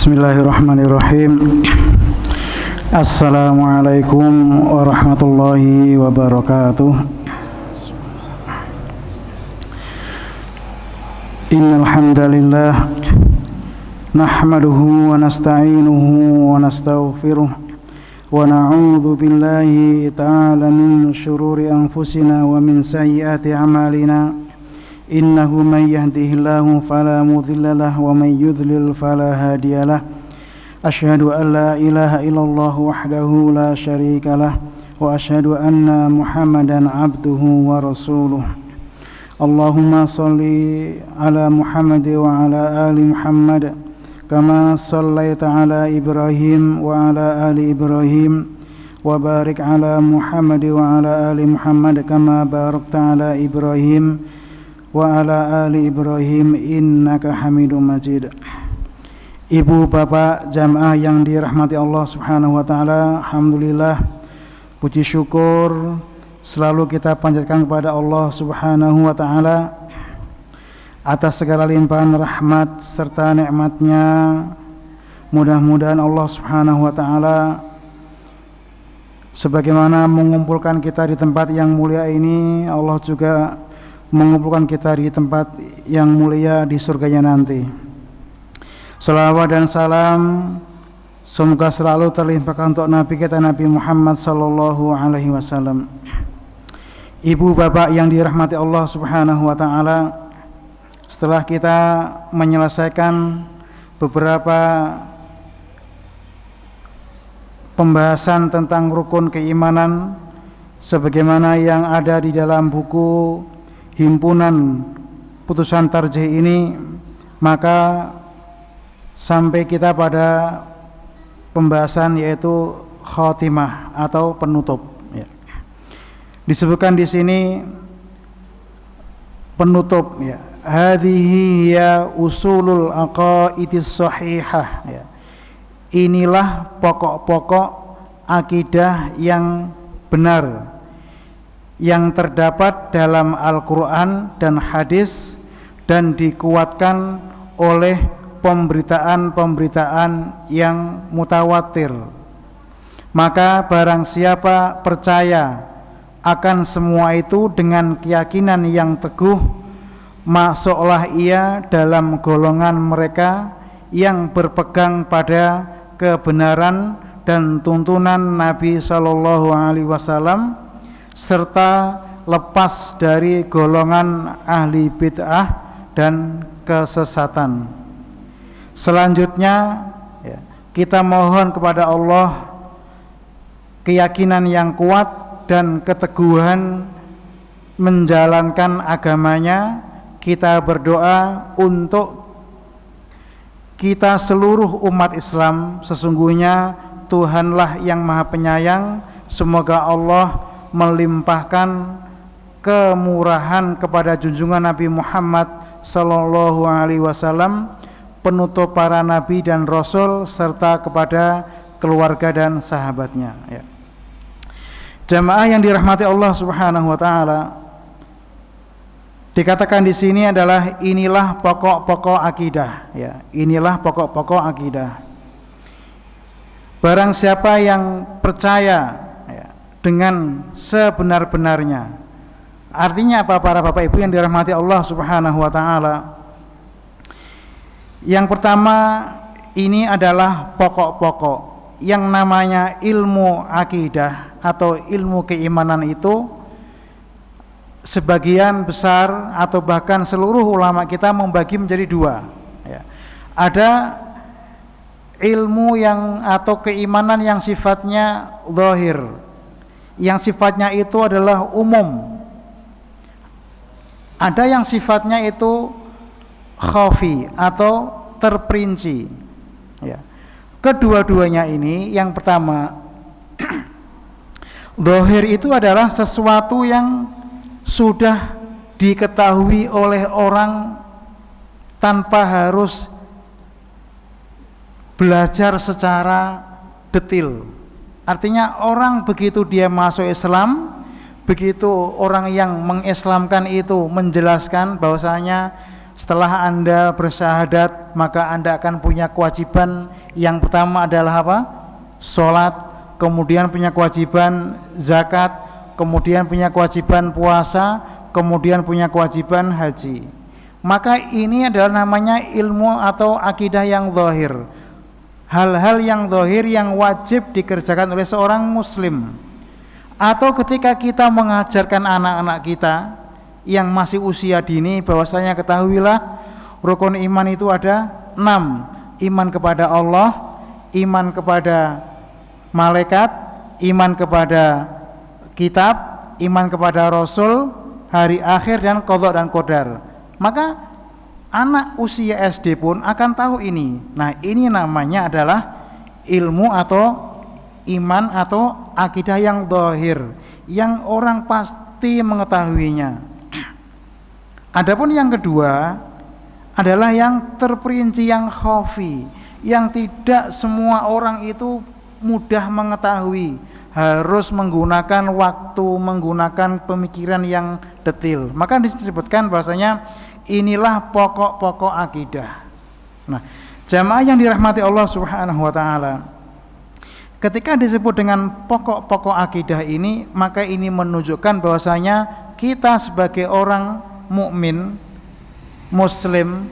Bismillahirrahmanirrahim. Assalamualaikum warahmatullahi wabarakatuh. Innal hamdalillah nahmaduhu wa nasta'inuhu wa nastaghfiruh wa na'udzu billahi ta'ala min syururi anfusina wa min sayyiati a'malina. Innahu man yahdihillahu fala mudilla lahu wa man yudlil fala hadiya lahu. Asyhadu an la ilaha illallah wahdahu la syarika lah wa asyhadu anna Muhammadan abduhu wa rasuluh. Allahumma shalli ala Muhammad wa ala ali Muhammad kama shallaita ala Ibrahim wa ala ali Ibrahim wa barik ala Muhammad wa ala ali Muhammad kama barakta ala Ibrahim wa ala ali Ibrahim innaka Hamidum Majid. Ibu bapak jamaah yang dirahmati Allah Subhanahu wa taala, alhamdulillah puji syukur selalu kita panjatkan kepada Allah Subhanahu wa taala atas segala limpahan rahmat serta nikmatnya. Mudah-mudahan Allah Subhanahu wa taala sebagaimana mengumpulkan kita di tempat yang mulia ini, Allah juga mengumpulkan kita di tempat yang mulia di surganya nanti. Salawat dan salam semoga selalu terlimpahkan untuk Nabi kita Nabi Muhammad sallallahu alaihi wasallam. Ibu bapak yang dirahmati Allah Subhanahu wa taala, setelah kita menyelesaikan beberapa pembahasan tentang rukun keimanan sebagaimana yang ada di dalam buku himpunan putusan tarjih ini, maka sampai kita pada pembahasan yaitu khatimah atau penutup. Ya. Disebutkan di sini penutup. Ya. Hadhihi hiya usulul aqaidis shahihah. Ya. Inilah pokok-pokok akidah yang benar yang terdapat dalam Al-Quran dan hadis dan dikuatkan oleh pemberitaan-pemberitaan yang mutawatir. Maka barang siapa percaya akan semua itu dengan keyakinan yang teguh, masuklah ia dalam golongan mereka yang berpegang pada kebenaran dan tuntunan Nabi Sallallahu Alaihi Wasallam, serta lepas dari golongan ahli bid'ah dan kesesatan. Selanjutnya ya, kita mohon kepada Allah keyakinan yang kuat dan keteguhan menjalankan agamanya. Kita berdoa untuk kita seluruh umat Islam. Sesungguhnya Tuhanlah yang Maha Penyayang. Semoga Allah melimpahkan kemurahan kepada junjungan Nabi Muhammad sallallahu alaihi wasallam, penutup para nabi dan rasul, serta kepada keluarga dan sahabatnya. Ya. Jamaah yang dirahmati Allah Subhanahu wa taala, dikatakan di sini adalah inilah pokok-pokok akidah. Ya, inilah pokok-pokok akidah. Barang siapa yang percaya dengan sebenar-benarnya. Artinya apa para bapak ibu yang dirahmati Allah Subhanahu wa taala? Yang pertama, ini adalah pokok-pokok yang namanya ilmu akidah atau ilmu keimanan itu sebagian besar atau bahkan seluruh ulama kita membagi menjadi dua. Ya. Ada ilmu yang atau keimanan yang sifatnya zahir, yang sifatnya itu adalah umum. Ada yang sifatnya itu khafi atau terperinci. Ya. Kedua-duanya ini, yang pertama, zahir itu adalah sesuatu yang sudah diketahui oleh orang tanpa harus belajar secara detail. Artinya orang begitu dia masuk Islam, begitu orang yang mengislamkan itu menjelaskan bahwasanya Setelah Anda bersyahadat, maka Anda akan punya kewajiban yang pertama adalah apa? Sholat, kemudian punya kewajiban zakat, kemudian punya kewajiban puasa, kemudian punya kewajiban haji. Maka ini adalah namanya ilmu atau akidah yang zahir. Hal-hal yang zahir yang wajib dikerjakan oleh seorang muslim. Atau ketika kita mengajarkan anak-anak kita yang masih usia dini, bahwasanya ketahuilah rukun iman itu ada 6. Iman kepada Allah, iman kepada malaikat, iman kepada kitab, iman kepada Rasul, hari akhir, dan qadha dan qadar. Maka anak usia SD pun akan tahu ini. Nah, ini namanya adalah ilmu atau iman atau akidah yang zahir, yang orang pasti mengetahuinya. Adapun yang kedua adalah yang terperinci, yang khafi, yang tidak semua orang itu mudah mengetahui, harus menggunakan waktu, menggunakan pemikiran yang detail. Maka disebutkan bahwasanya inilah pokok-pokok akidah. Nah, jamaah yang dirahmati Allah Subhanahu wa taala, ketika disebut dengan pokok-pokok akidah ini, maka ini menunjukkan bahwasanya kita sebagai orang mukmin, muslim,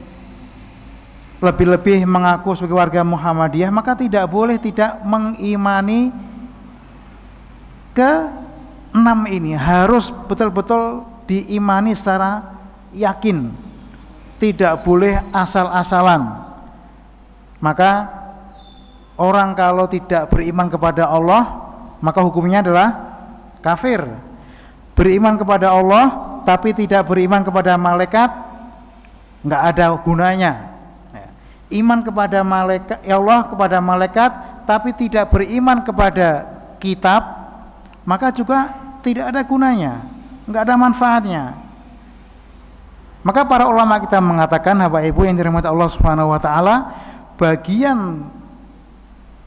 lebih-lebih mengaku sebagai warga Muhammadiyah, maka tidak boleh tidak mengimani ke-6 ini. Harus betul-betul diimani secara yakin, tidak boleh asal-asalan. Maka orang kalau tidak beriman kepada Allah, maka hukumnya adalah kafir. Beriman kepada Allah tapi tidak beriman kepada malaikat, nggak ada gunanya. Iman kepada malaikat, ya Allah, kepada malaikat, tapi tidak beriman kepada kitab, maka juga tidak ada gunanya, nggak ada manfaatnya. Maka para ulama kita mengatakan, Bapak Ibu yang dirahmati Allah Subhanahu wa taala, bagian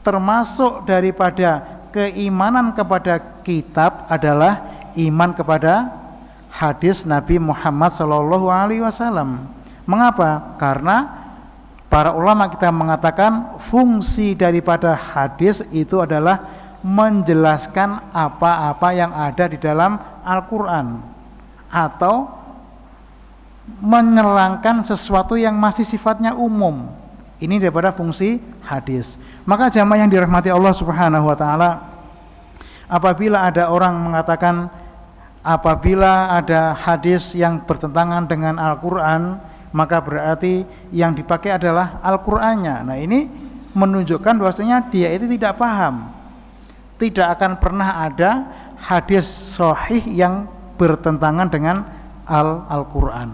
termasuk daripada keimanan kepada kitab adalah iman kepada hadis Nabi Muhammad SAW. Mengapa? Karena para ulama kita mengatakan fungsi daripada hadis itu adalah menjelaskan apa-apa yang ada di dalam Al-Quran atau menerangkan sesuatu yang masih sifatnya umum. Ini daripada fungsi hadis. Maka jamaah yang dirahmati Allah Subhanahu wa taala, apabila ada orang mengatakan apabila ada hadis yang bertentangan dengan Al-Quran, maka berarti yang dipakai adalah Al-Qurannya. Nah, ini menunjukkan bahwasanya dia itu tidak paham. Tidak akan pernah ada hadis sahih yang bertentangan dengan Al-Quran.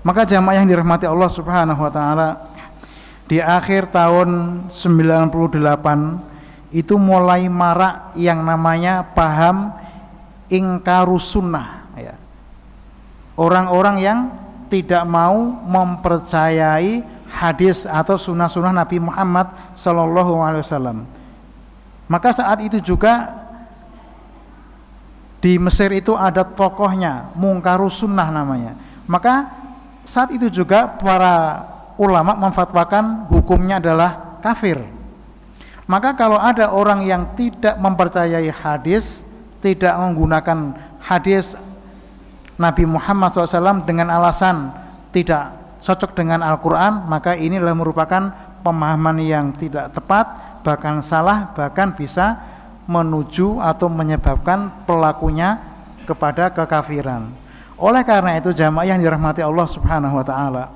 Maka jamaah yang dirahmati Allah Subhanahu wa taala, di akhir tahun 98 itu mulai marak yang namanya paham ingkarus sunnah, ya. Orang-orang yang tidak mau mempercayai hadis atau sunnah-sunnah Nabi Muhammad SAW. Maka saat itu juga di Mesir itu ada tokohnya, Mungkarus Sunnah namanya. Maka saat itu juga para ulama memfatwakan hukumnya adalah kafir. Maka kalau ada orang yang tidak mempercayai hadis, tidak menggunakan hadis Nabi Muhammad SAW dengan alasan tidak cocok dengan Al-Quran, maka inilah merupakan pemahaman yang tidak tepat, bahkan salah, bahkan bisa menuju atau menyebabkan pelakunya kepada kekafiran. Oleh karena itu jamaah yang dirahmati Allah Subhanahu wa taala,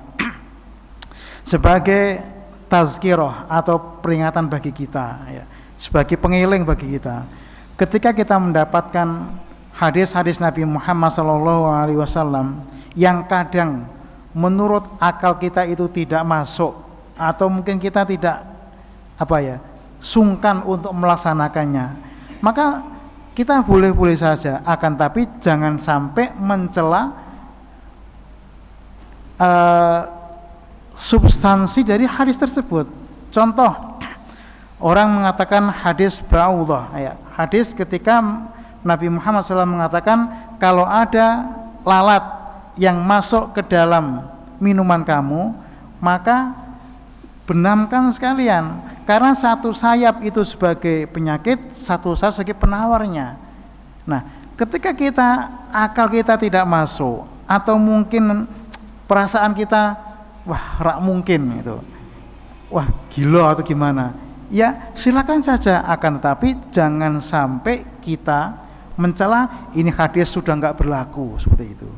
sebagai tazkirah atau peringatan bagi kita, ya, sebagai pengiling bagi kita, ketika kita mendapatkan hadis-hadis Nabi Muhammad SAW yang kadang menurut akal kita itu tidak masuk, atau mungkin kita tidak sungkan untuk melaksanakannya, maka kita boleh-boleh saja, akan tapi jangan sampai mencela substansi dari hadis tersebut. Contoh, orang mengatakan hadis ba'udhah, ya, hadis ketika Nabi Muhammad SAW mengatakan kalau ada lalat yang masuk ke dalam minuman kamu, maka benamkan sekalian, karena satu sayap itu sebagai penyakit, satu sayap sebagai penawarnya. Nah, ketika akal kita tidak masuk, atau mungkin perasaan kita, wah rak mungkin itu, wah gila atau gimana, ya silakan saja, akan tetapi jangan sampai kita mencela ini hadis sudah nggak berlaku seperti itu.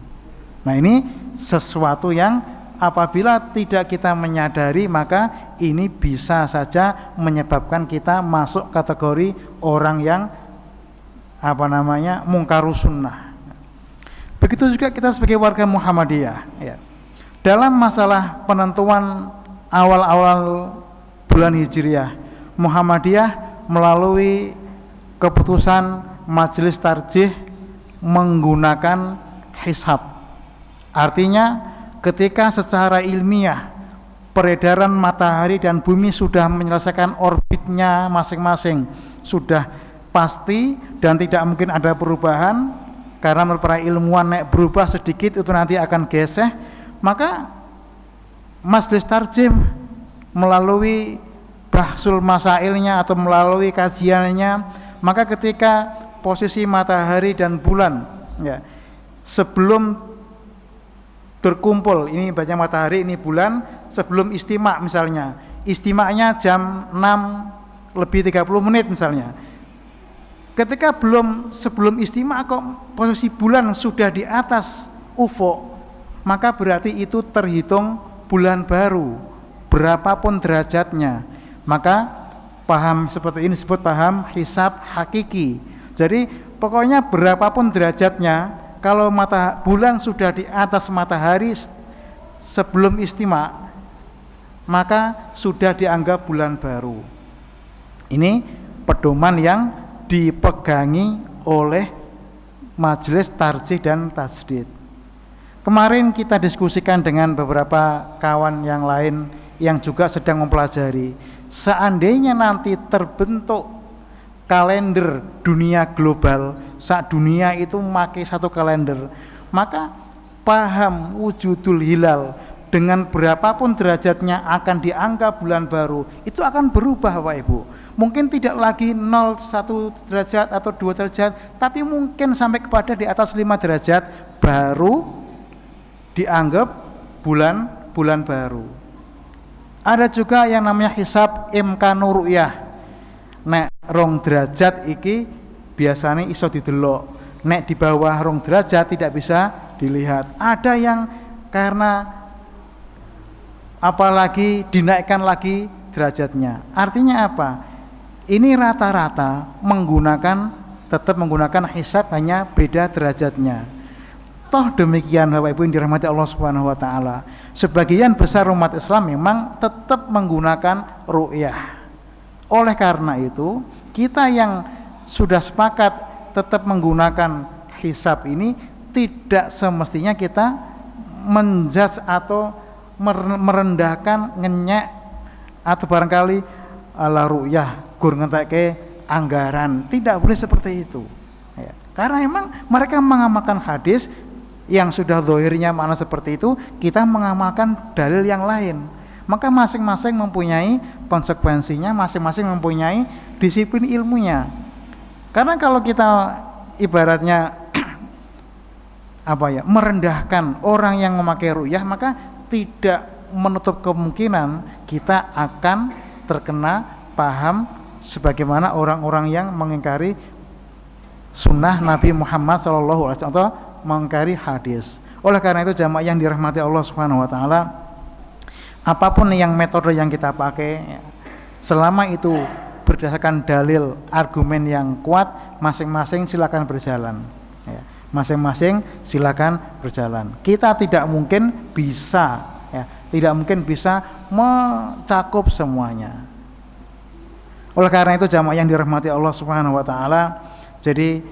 Nah, ini sesuatu yang apabila tidak kita menyadari, maka ini bisa saja menyebabkan kita masuk kategori orang yang mungkarus sunnah. Begitu juga kita sebagai warga Muhammadiyah, ya. Dalam masalah penentuan awal-awal bulan Hijriah, Muhammadiyah melalui keputusan Majelis Tarjih menggunakan hisab. Artinya ketika secara ilmiah peredaran matahari dan bumi sudah menyelesaikan orbitnya masing-masing, sudah pasti dan tidak mungkin ada perubahan, karena menurut para ilmuwan naik berubah sedikit itu nanti akan geseh, maka Majelis Tarjih melalui bahsul masailnya atau melalui kajiannya, maka ketika posisi matahari dan bulan, ya, sebelum berkumpul, ini baca matahari, ini bulan, sebelum istimak misalnya, istimaknya jam 6:30 misalnya, ketika sebelum istimak kok posisi bulan sudah di atas ufuk, maka berarti itu terhitung bulan baru berapapun derajatnya. Maka paham seperti ini disebut paham hisab hakiki. Jadi pokoknya berapapun derajatnya, kalau bulan sudah di atas matahari sebelum istimak, maka sudah dianggap bulan baru. Ini pedoman yang dipegangi oleh Majelis Tarjih dan Tajdid. Kemarin kita diskusikan dengan beberapa kawan yang lain yang juga sedang mempelajari, seandainya nanti terbentuk kalender dunia global, saat dunia itu memakai satu kalender, maka paham wujudul hilal dengan berapapun derajatnya akan dianggap bulan baru, itu akan berubah Bapak Ibu. Mungkin tidak lagi 0, 1 derajat atau 2 derajat, tapi mungkin sampai kepada di atas 5 derajat baru dianggap bulan baru. Ada juga yang namanya hisab imkanu ru'yah. Nek 2 derajat iki biasanya iso didelok, nek di bawah 2 derajat tidak bisa dilihat. Ada yang karena apalagi dinaikkan lagi derajatnya. Artinya apa? Ini rata-rata tetap menggunakan hisab, hanya beda derajatnya. Toh demikian Bapak Ibu yang dirahmati Allah Subhanahu wa taala, sebagian besar umat Islam memang tetap menggunakan ru'yah. Oleh karena itu, kita yang sudah sepakat tetap menggunakan hisab ini, tidak semestinya kita menjudge atau merendahkan, ngenyek, atau barangkali ala ru'yah gur ngentekke anggaran. Tidak boleh seperti itu, ya. Karena memang mereka mengamalkan hadis yang sudah zahirnya makna seperti itu, kita mengamalkan dalil yang lain. Maka masing-masing mempunyai konsekuensinya, masing-masing mempunyai disiplin ilmunya. Karena kalau kita ibaratnya merendahkan orang yang memakai ru'yah, maka tidak menutup kemungkinan kita akan terkena paham sebagaimana orang-orang yang mengingkari sunnah Nabi Muhammad SAW atau mengingkari hadis. Oleh karena itu jamaah yang dirahmati Allah Subhanahu wa taala, apapun yang metode yang kita pakai, selama itu berdasarkan dalil argumen yang kuat, masing-masing silakan berjalan, ya. Masing-masing silakan berjalan. Kita tidak mungkin bisa mencakup semuanya. Oleh karena itu jamaah yang dirahmati Allah Subhanahu wa taala, jadi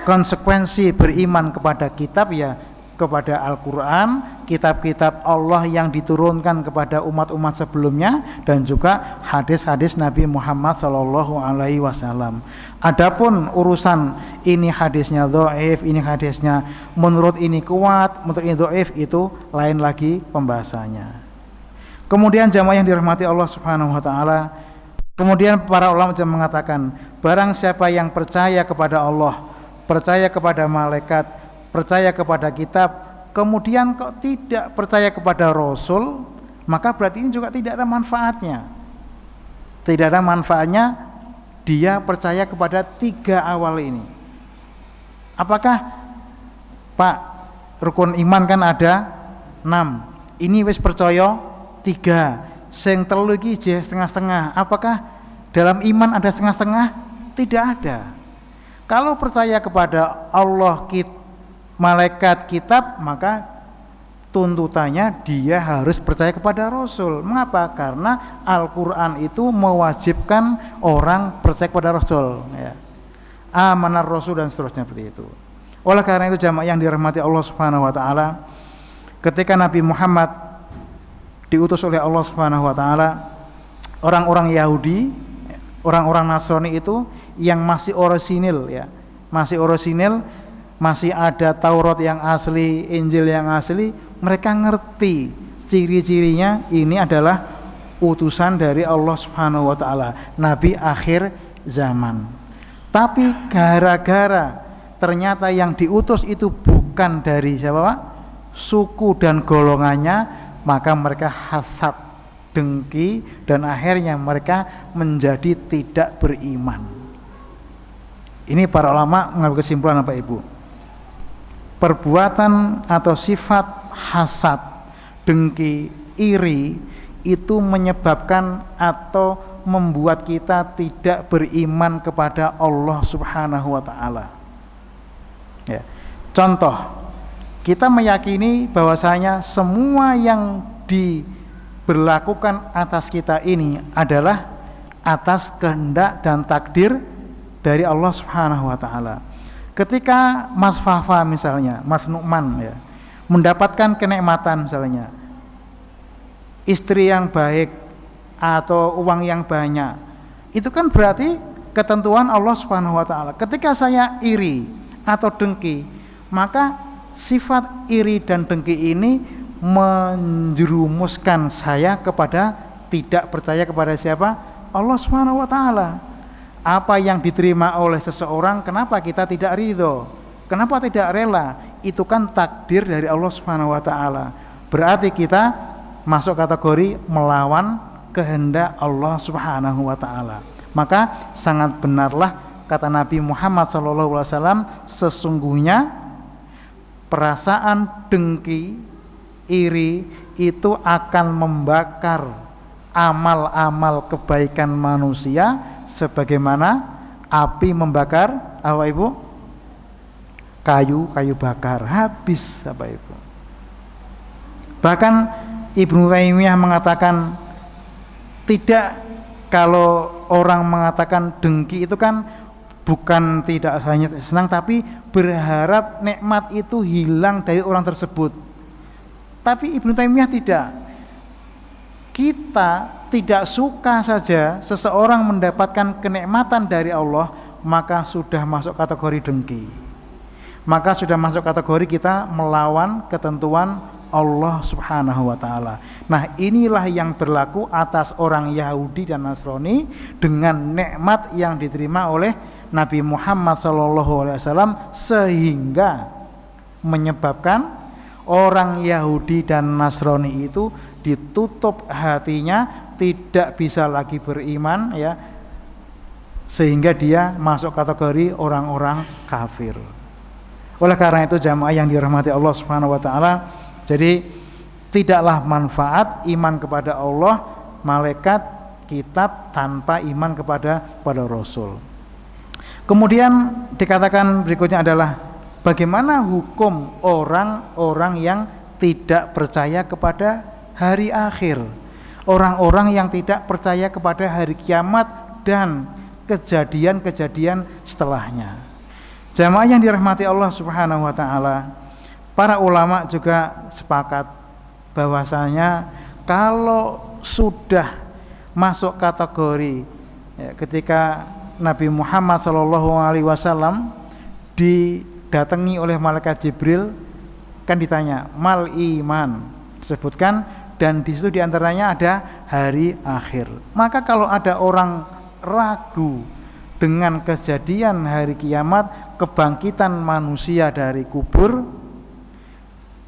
konsekuensi beriman kepada kitab, ya kepada Al-Quran, kitab-kitab Allah yang diturunkan kepada umat-umat sebelumnya, dan juga hadis-hadis Nabi Muhammad SAW. Adapun urusan ini hadisnya dhaif, ini hadisnya menurut ini kuat, menurut ini dhaif, itu lain lagi pembahasannya. Kemudian jamaah yang dirahmati Allah Subhanahu wa taala, kemudian para ulama mengatakan, barang siapa yang percaya kepada Allah, percaya kepada malaikat, percaya kepada kitab, kemudian kok tidak percaya kepada Rasul, maka berarti ini juga tidak ada manfaatnya. Tidak ada manfaatnya dia percaya kepada 3 awal ini. Apakah Pak, rukun iman kan ada 6, ini wis percaya 3, sing 3 iki je setengah-setengah. Apakah dalam iman ada setengah-setengah? Tidak ada. Kalau percaya kepada Allah, malaikat, kitab, maka tuntutannya dia harus percaya kepada Rasul. Mengapa? Karena Al-Quran itu mewajibkan orang percaya kepada Rasul, ya. Amanar Rasul dan seterusnya seperti itu. Oleh karena itu jamaah yang dirahmati Allah Subhanahu wa taala, ketika Nabi Muhammad diutus oleh Allah Subhanahu wa taala, orang-orang Yahudi, orang-orang Nasrani itu yang masih orisinil, ya, masih orisinil, masih ada Taurat yang asli, Injil yang asli, mereka ngerti ciri-cirinya ini adalah utusan dari Allah Subhanahu wa taala, nabi akhir zaman. Tapi gara-gara ternyata yang diutus itu bukan dari siapa Pak? Suku dan golongannya, maka mereka hasad, dengki, dan akhirnya mereka menjadi tidak beriman. Ini para ulama mengambil kesimpulan Bapak Ibu, perbuatan atau sifat hasad, dengki, iri itu menyebabkan atau membuat kita tidak beriman kepada Allah Subhanahu wa taala. Ya. Contoh, kita meyakini bahwasanya semua yang diberlakukan atas kita ini adalah atas kehendak dan takdir dari Allah Subhanahu wa taala. Ketika Mas Fafa misalnya, Mas Nukman, ya, mendapatkan kenikmatan misalnya, istri yang baik atau uang yang banyak, itu kan berarti ketentuan Allah Subhanahu wa taala. Ketika saya iri atau dengki, maka sifat iri dan dengki ini menjerumuskan saya kepada tidak percaya kepada siapa? Allah Subhanahu wa taala. Apa yang diterima oleh seseorang, kenapa kita tidak ridho? Kenapa tidak rela? Itu kan takdir dari Allah Subhanahu wa taala. Berarti kita masuk kategori melawan kehendak Allah Subhanahu wa taala. Maka sangat benarlah kata Nabi Muhammad SAW, sesungguhnya perasaan dengki, iri itu akan membakar amal-amal kebaikan manusia sebagaimana api membakar apa Ibu? Kayu bakar, habis apa Ibu. Bahkan Ibnu Taimiyah mengatakan, tidak, kalau orang mengatakan dengki itu kan bukan tidak hanya senang, tapi berharap nikmat itu hilang dari orang tersebut. Tapi Ibnu Taimiyah tidak. Kita tidak suka saja seseorang mendapatkan kenikmatan dari Allah, maka sudah masuk kategori dengki. Maka sudah masuk kategori kita melawan ketentuan Allah Subhanahu wa taala. Nah, inilah yang berlaku atas orang Yahudi dan Nasrani dengan nikmat yang diterima oleh Nabi Muhammad SAW, sehingga menyebabkan orang Yahudi dan Nasrani itu ditutup hatinya, tidak bisa lagi beriman, ya, sehingga dia masuk kategori orang-orang kafir. Oleh karena itu jamaah yang dirahmati Allah Subhanahu wa taala, jadi tidaklah manfaat iman kepada Allah, malaikat, kitab tanpa iman kepada Rasul. Kemudian dikatakan berikutnya adalah bagaimana hukum orang-orang yang tidak percaya kepada hari akhir, orang-orang yang tidak percaya kepada hari kiamat dan kejadian-kejadian setelahnya. Jamaah yang dirahmati Allah Subhanahu wa taala, Para ulama juga sepakat bahwasanya kalau sudah masuk kategori ketika Nabi Muhammad SAW didatangi oleh malaikat Jibril, kan ditanya mal iman, disebutkan, dan di situ diantaranya ada hari akhir. Maka kalau ada orang ragu dengan kejadian hari kiamat, kebangkitan manusia dari kubur,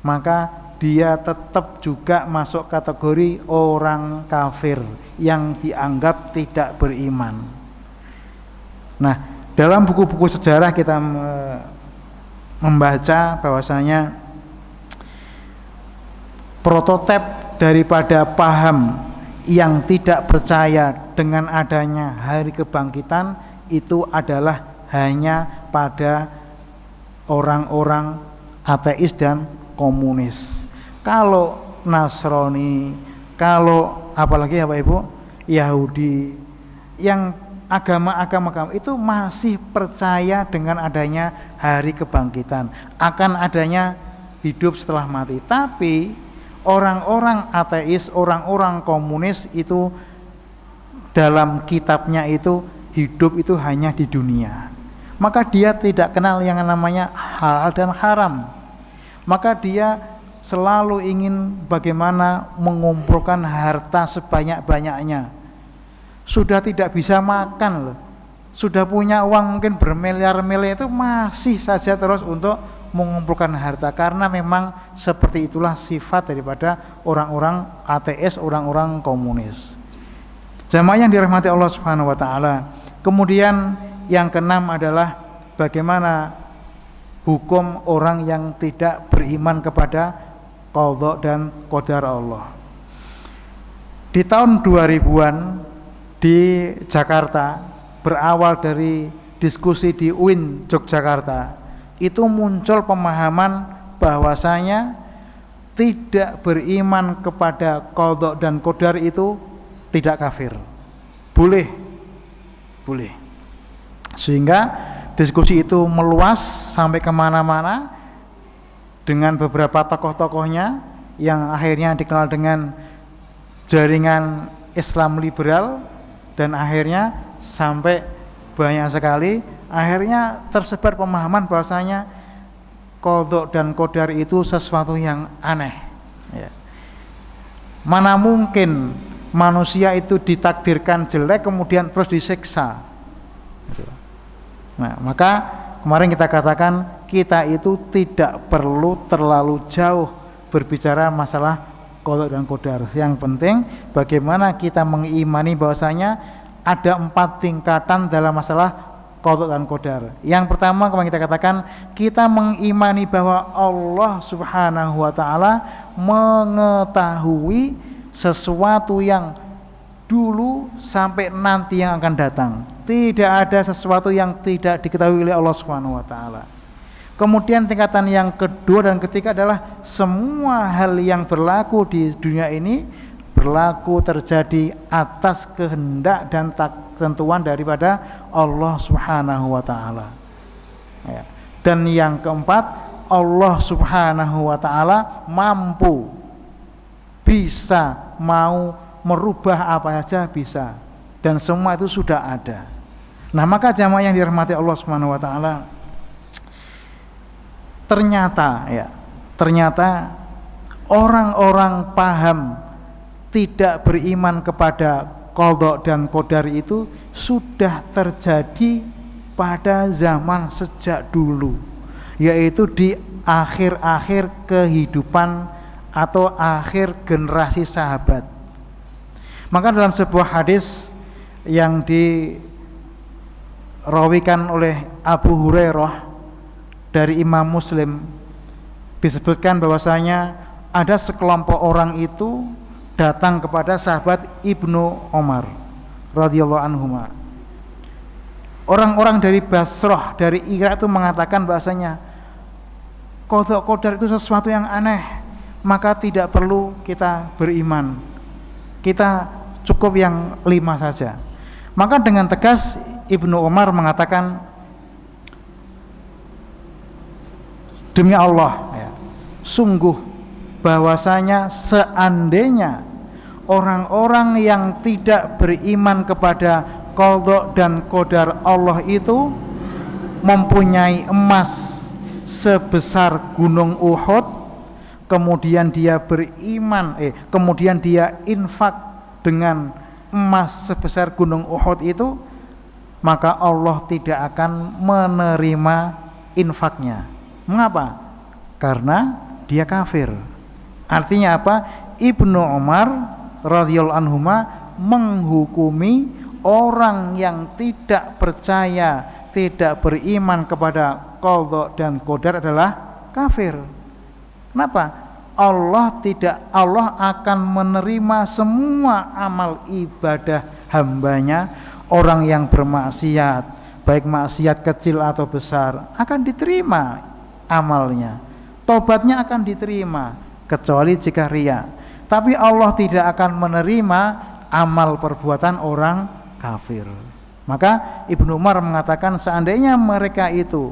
maka dia tetap juga masuk kategori orang kafir yang dianggap tidak beriman. Nah, dalam buku-buku sejarah kita membaca bahwasanya prototip daripada paham yang tidak percaya dengan adanya hari kebangkitan itu adalah hanya pada orang-orang ateis dan komunis. Kalau Nasrani, kalau apalagi Bapak Ibu, Yahudi, yang agama-agama itu masih percaya dengan adanya hari kebangkitan, akan adanya hidup setelah mati. Tapi orang-orang ateis, orang-orang komunis itu dalam kitabnya itu hidup itu hanya di dunia. Maka dia tidak kenal yang namanya halal dan haram. Maka dia selalu ingin bagaimana mengumpulkan harta sebanyak-banyaknya. Sudah tidak bisa makan loh, sudah punya uang mungkin bermiliar-miliar, itu masih saja terus untuk mengumpulkan harta, karena memang seperti itulah sifat daripada orang-orang ateis, orang-orang komunis. Jamaah yang dirahmati Allah Subhanahu wa taala. Kemudian yang keenam adalah bagaimana hukum orang yang tidak beriman kepada qadha dan qadar Allah. Di tahun 2000-an di Jakarta, berawal dari diskusi di UIN Yogyakarta, itu muncul pemahaman bahwasanya tidak beriman kepada qadha dan qadar itu tidak kafir. Boleh. Sehingga diskusi itu meluas sampai kemana-mana dengan beberapa tokoh-tokohnya yang akhirnya dikenal dengan jaringan Islam liberal, dan akhirnya sampai banyak sekali akhirnya tersebar pemahaman bahwasanya qadha dan qadar itu sesuatu yang aneh ya. Mana mungkin manusia itu ditakdirkan jelek kemudian terus disiksa. Nah, maka kemarin kita katakan kita itu tidak perlu terlalu jauh berbicara masalah qadha dan qadar. Yang penting bagaimana kita mengimani bahwasanya ada 4 tingkatan dalam masalah qadha dan qadar. Yang pertama kemarin kita katakan kita mengimani bahwa Allah Subhanahu wa taala mengetahui sesuatu yang dulu sampai nanti yang akan datang. Tidak ada sesuatu yang tidak diketahui oleh Allah Subhanahu wa taala. Kemudian tingkatan yang kedua dan ketiga adalah semua hal yang berlaku di dunia ini berlaku terjadi atas kehendak dan ketentuan daripada Allah Subhanahu wa taala. Ya. Dan yang keempat, Allah Subhanahu wa taala mampu, bisa, mau merubah apa saja bisa, dan semua itu sudah ada. Nah, maka jamaah yang dirahmati Allah Subhanahu wa taala, ternyata orang-orang paham tidak beriman kepada qadha dan qadar itu sudah terjadi pada zaman sejak dulu, yaitu di akhir-akhir kehidupan atau akhir generasi sahabat. Maka dalam sebuah hadis yang dirawikan oleh Abu Hurairah dari Imam Muslim, disebutkan bahwasanya ada sekelompok orang itu datang kepada sahabat Ibnu Umar radhiyallahu anhuma. Orang-orang dari Basrah, dari Irak itu mengatakan bahwasanya qadha qadar itu sesuatu yang aneh, maka tidak perlu kita beriman, kita cukup yang 5 saja. Maka dengan tegas Ibnu Umar mengatakan, demi Allah ya, sungguh bahwasanya seandainya orang-orang yang tidak beriman kepada qadha dan qadar Allah itu mempunyai emas sebesar gunung Uhud, kemudian dia kemudian dia infak dengan emas sebesar gunung Uhud itu, maka Allah tidak akan menerima infaknya. Mengapa? Karena dia kafir. Artinya apa? Ibnu Umar radhiyallahu anhuma menghukumi orang yang tidak percaya, tidak beriman kepada qadha dan qadar adalah kafir. Kenapa? Allah akan menerima semua amal ibadah hambanya. Orang yang bermaksiat, baik maksiat kecil atau besar, akan diterima amalnya, tobatnya akan diterima, kecuali jika riya. Tapi Allah tidak akan menerima amal perbuatan orang kafir. Maka Ibnu Umar mengatakan seandainya mereka itu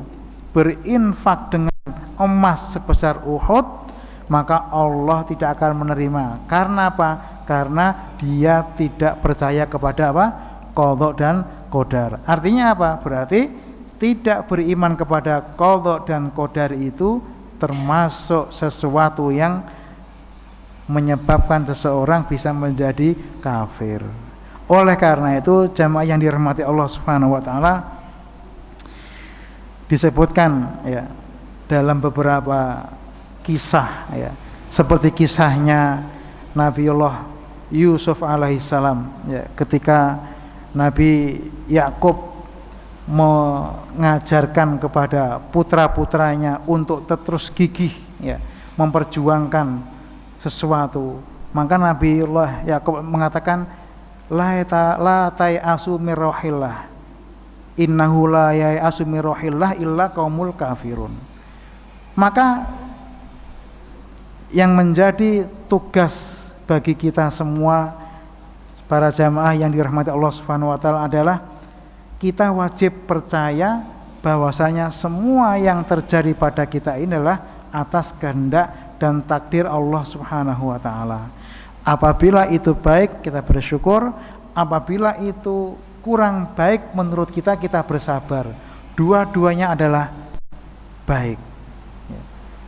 berinfak dengan emas sebesar Uhud, maka Allah tidak akan menerima. Karena apa? Karena dia tidak percaya kepada apa? Qadha dan qadar. Artinya apa? Berarti tidak beriman kepada qadha dan qadar itu termasuk sesuatu yang menyebabkan seseorang bisa menjadi kafir. Oleh karena itu, jamaah yang dirahmati Allah Subhanahu wa taala, disebutkan ya dalam beberapa kisah ya, seperti kisahnya Nabiullah Yusuf alaihissalam ya, ketika Nabi Yakub mengajarkan kepada putra-putranya untuk terus gigih ya, memperjuangkan sesuatu, maka Nabiullah Yakub mengatakan la ta'asu mir rohillah, innahu la ya'asu mir rohillah illa qaumul kafirun. Maka yang menjadi tugas bagi kita semua para jamaah yang dirahmati Allah Subhanahu wa taala adalah kita wajib percaya bahwasanya semua yang terjadi pada kita ini adalah atas kehendak dan takdir Allah Subhanahu wa taala. Apabila itu baik, kita bersyukur. Apabila itu kurang baik menurut kita, kita bersabar. Dua-duanya adalah baik.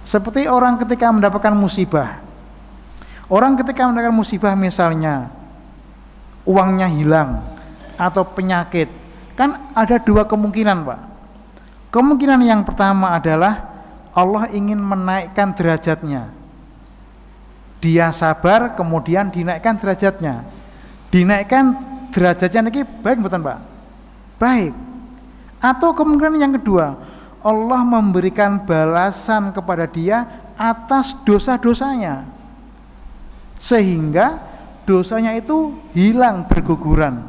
Seperti orang ketika mendapatkan musibah. Orang ketika mendapatkan musibah, misalnya uangnya hilang atau penyakit, kan ada dua kemungkinan, Pak. Kemungkinan yang pertama adalah Allah ingin menaikkan derajatnya. Dia sabar, kemudian dinaikkan derajatnya. Dinaikkan derajatnya ini baik betul, Pak? Baik. Atau kemungkinan yang kedua, Allah memberikan balasan kepada dia atas dosa-dosanya, sehingga dosanya itu hilang berguguran.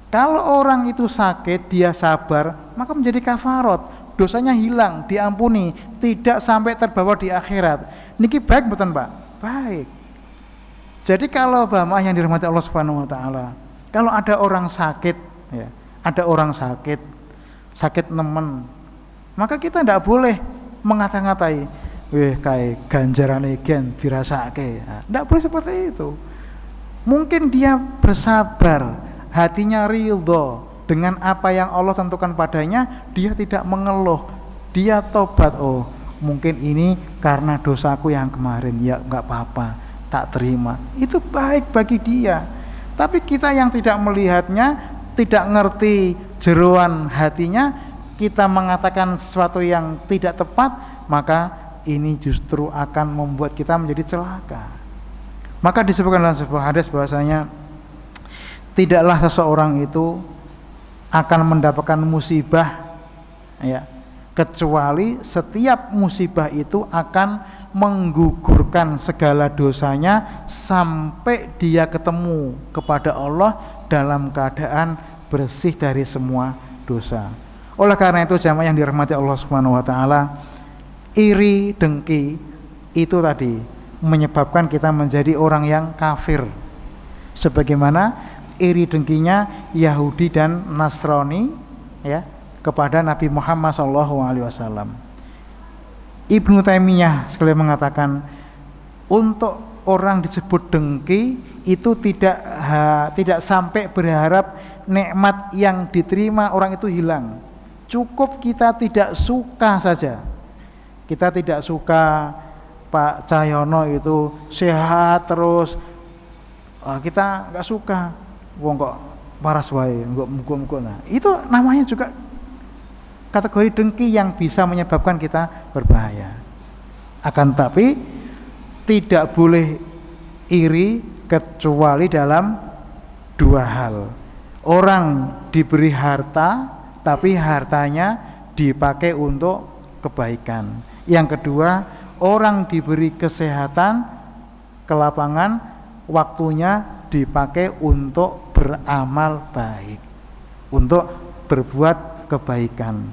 Kalau orang itu sakit, dia sabar, maka menjadi kafarat. Dosanya hilang, diampuni, tidak sampai terbawa di akhirat. Niki baik betul, Pak? Baik. Jadi kalau jamaah yang dirahmati Allah Subhanahu wa taala, kalau ada orang sakit ya, ada orang sakit nemen, maka kita tidak boleh mengata-ngatai, kayak ganjaran gen dirasake. Tidak boleh seperti itu. Mungkin dia bersabar, hatinya ridho dengan apa yang Allah tentukan padanya, dia tidak mengeluh, dia tobat. Oh, mungkin ini karena dosaku yang kemarin, ya enggak apa-apa, tak terima. Itu baik bagi dia. Tapi kita yang tidak melihatnya, tidak ngerti jeroan hatinya, kita mengatakan sesuatu yang tidak tepat, maka ini justru akan membuat kita menjadi celaka. Maka disebutkan dalam sebuah hadis bahwasanya tidaklah seseorang itu akan mendapatkan musibah ya, kecuali setiap musibah itu akan menggugurkan segala dosanya sampai dia ketemu kepada Allah dalam keadaan bersih dari semua dosa. Oleh karena itu jamaah yang dirahmati Allah Subhanahu wa taala, iri dengki itu tadi menyebabkan kita menjadi orang yang kafir. Sebagaimana iri dengkinya Yahudi dan Nasrani ya kepada Nabi Muhammad SAW. Ibnu Taimiyah sekali mengatakan untuk orang disebut dengki itu tidak sampai berharap nikmat yang diterima orang itu hilang. Cukup kita tidak suka saja. Kita tidak suka Pak Cahyono itu sehat terus, kita nggak suka, wong kok waras wae, muga-muga. Nah, itu namanya juga kategori dengki yang bisa menyebabkan kita berbahaya. Akan tapi tidak boleh iri kecuali dalam dua hal. Orang diberi harta tapi hartanya dipakai untuk kebaikan. Yang kedua, orang diberi kesehatan, kelapangan, waktunya dipakai untuk beramal baik, untuk berbuat kebaikan.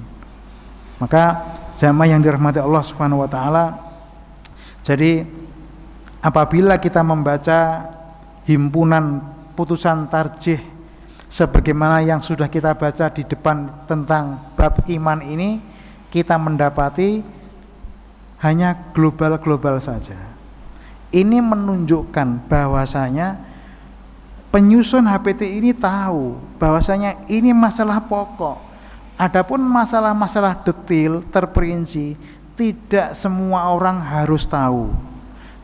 Maka jamaah yang dirahmati Allah Subhanahu wa taala, jadi apabila kita membaca himpunan putusan tarjih sebagaimana yang sudah kita baca di depan tentang bab iman ini, kita mendapati hanya global-global saja. Ini menunjukkan bahwasanya penyusun HPT ini tahu bahwasanya ini masalah pokok. Adapun masalah-masalah detail terperinci tidak semua orang harus tahu,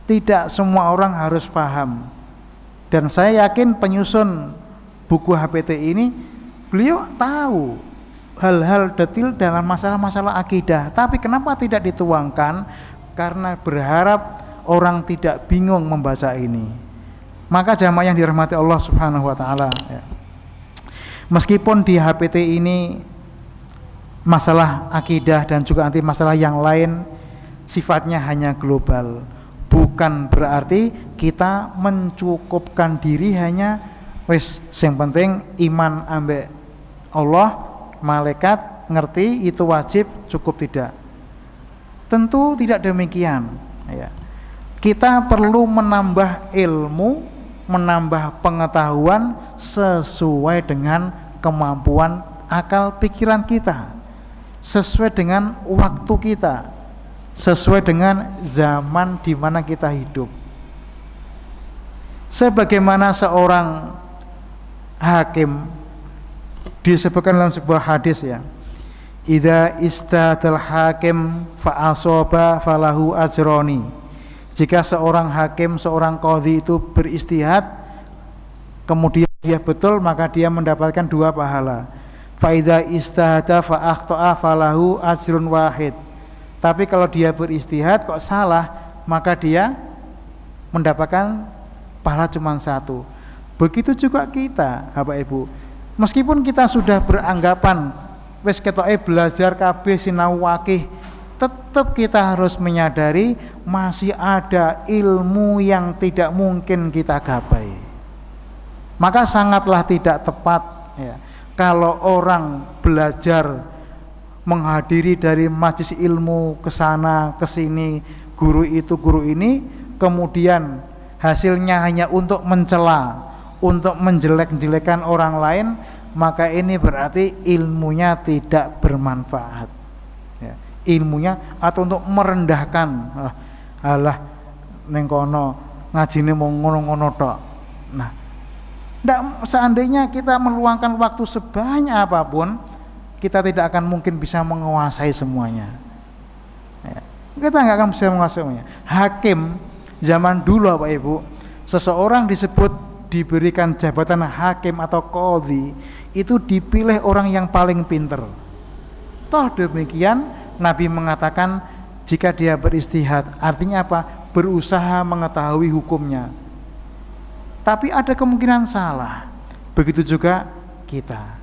tidak semua orang harus paham. Dan saya yakin penyusun buku HPT ini beliau tahu hal-hal detail dalam masalah-masalah akidah, tapi kenapa tidak dituangkan? Karena berharap orang tidak bingung membaca ini. Maka jamaah yang dirahmati Allah Subhanahu wa taala, ya. Meskipun di HPT ini masalah akidah dan juga nanti masalah yang lain sifatnya hanya global, bukan berarti kita mencukupkan diri hanya wis yang penting iman ambek Allah, malaikat, ngerti itu wajib, cukup, tidak. Tentu tidak demikian, ya. Kita perlu menambah ilmu, menambah pengetahuan sesuai dengan kemampuan akal pikiran kita, sesuai dengan waktu kita, sesuai dengan zaman di mana kita hidup. Sebagaimana seorang hakim disebutkan dalam sebuah hadis, ya, idza istadal hakim fa asaba falahu ajroni. Jika seorang hakim, seorang qadhi itu beristihad kemudian dia betul, maka dia mendapatkan 2 pahala. Fa idza istahada fa akhta'a falahu ajrun wahid. Tapi kalau dia beristihad kok salah, maka dia mendapatkan pahala cuma 1. Begitu juga kita, Bapak Ibu. Meskipun kita sudah beranggapan wis ketoke belajar kabeh sinau wakih, tetap kita harus menyadari masih ada ilmu yang tidak mungkin kita gapai. Maka sangatlah tidak tepat, ya, kalau orang belajar menghadiri dari majelis ilmu ke sana ke sini, guru itu guru ini, kemudian hasilnya hanya untuk mencela, untuk menjelek-jelekan orang lain, maka ini berarti ilmunya tidak bermanfaat, ya. Ilmunya atau untuk merendahkan, alah neng kono ngajine mau ngono-ngono tok. Nah, seandainya kita meluangkan waktu sebanyak apapun, kita tidak akan mungkin bisa menguasai semuanya, ya. Kita nggak akan bisa menguasai semuanya. Hakim zaman dulu, Bapak Ibu, seseorang disebut diberikan jabatan hakim atau qadhi itu dipilih orang yang paling pinter. Toh demikian Nabi mengatakan jika dia beristihad, artinya apa? Berusaha mengetahui hukumnya. Tapi ada kemungkinan salah. Begitu juga kita.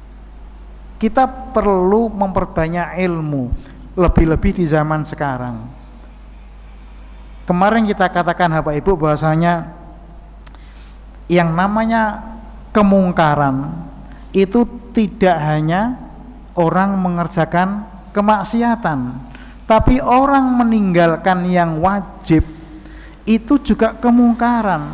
Kita perlu memperbanyak ilmu, lebih-lebih di zaman sekarang. Kemarin kita katakan, Bapak Ibu, bahwasanya yang namanya kemungkaran itu tidak hanya orang mengerjakan kemaksiatan, tapi orang meninggalkan yang wajib itu juga kemungkaran.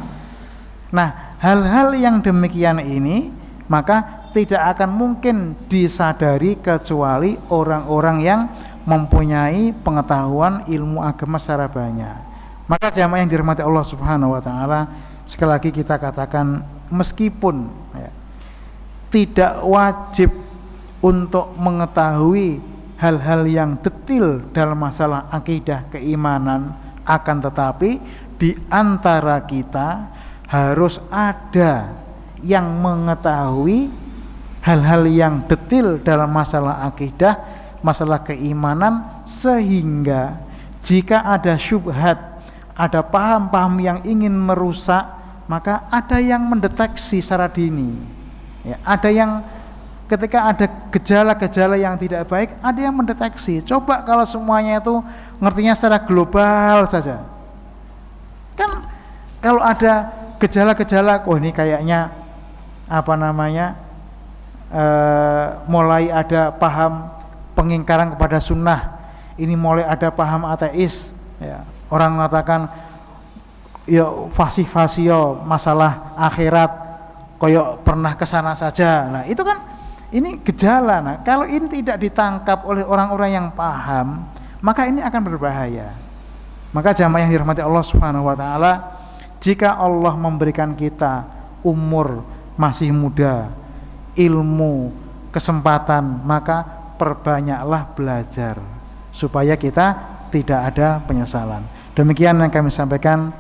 Nah, hal-hal yang demikian ini maka tidak akan mungkin disadari kecuali orang-orang yang mempunyai pengetahuan ilmu agama secara banyak. Maka jamaah yang dirahmati Allah Subhanahu wa taala, sekali lagi kita katakan meskipun ya, tidak wajib untuk mengetahui hal-hal yang detail dalam masalah akidah keimanan, akan tetapi di antara kita harus ada yang mengetahui hal-hal yang detail dalam masalah akidah, masalah keimanan, sehingga jika ada syubhat, ada paham-paham yang ingin merusak, maka ada yang mendeteksi secara dini ya, ada yang ketika ada gejala-gejala yang tidak baik, ada yang mendeteksi. Coba kalau semuanya itu ngertinya secara global saja, kan kalau ada gejala-gejala, oh ini kayaknya mulai ada paham pengingkaran kepada sunnah, ini mulai ada paham ateis ya. Orang mengatakan ya fasih-fasih masalah akhirat koyok pernah kesana saja. Nah itu kan ini gejala. Nah kalau ini tidak ditangkap oleh orang-orang yang paham, maka ini akan berbahaya. Maka jamaah yang dirahmati Allah Subhanahu wa taala, jika Allah memberikan kita umur masih muda, ilmu, kesempatan, maka perbanyaklah belajar supaya kita tidak ada penyesalan. Demikian yang kami sampaikan.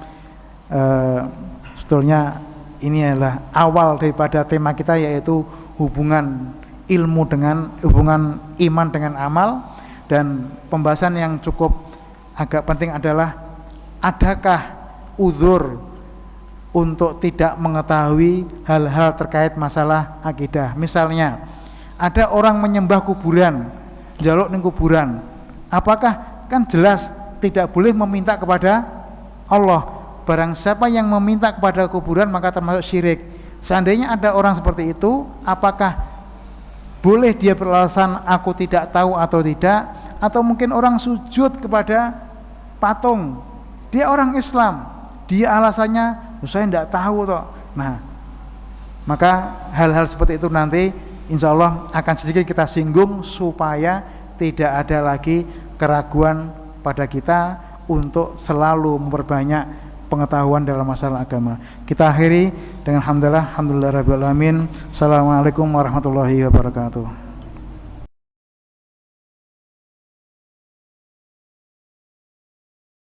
Sebetulnya ini adalah awal daripada tema kita, yaitu hubungan ilmu dengan hubungan iman dengan amal. Dan pembahasan yang cukup agak penting adalah, adakah uzur untuk tidak mengetahui hal-hal terkait masalah akidah. Misalnya ada orang menyembah kuburan, njaluk ning kuburan, apakah kan jelas tidak boleh meminta kepada Allah. Barang siapa yang meminta kepada kuburan maka termasuk syirik. Seandainya ada orang seperti itu, apakah boleh dia beralasan aku tidak tahu atau tidak? Atau mungkin orang sujud kepada patung, dia orang Islam, dia alasannya saya tidak tahu toh. Nah, maka hal-hal seperti itu nanti insya Allah akan sedikit kita singgung supaya tidak ada lagi keraguan pada kita untuk selalu memperbanyak pengetahuan dalam masalah agama. Kita akhiri dengan alhamdulillah rabbil alamin. Assalamualaikum warahmatullahi wabarakatuh.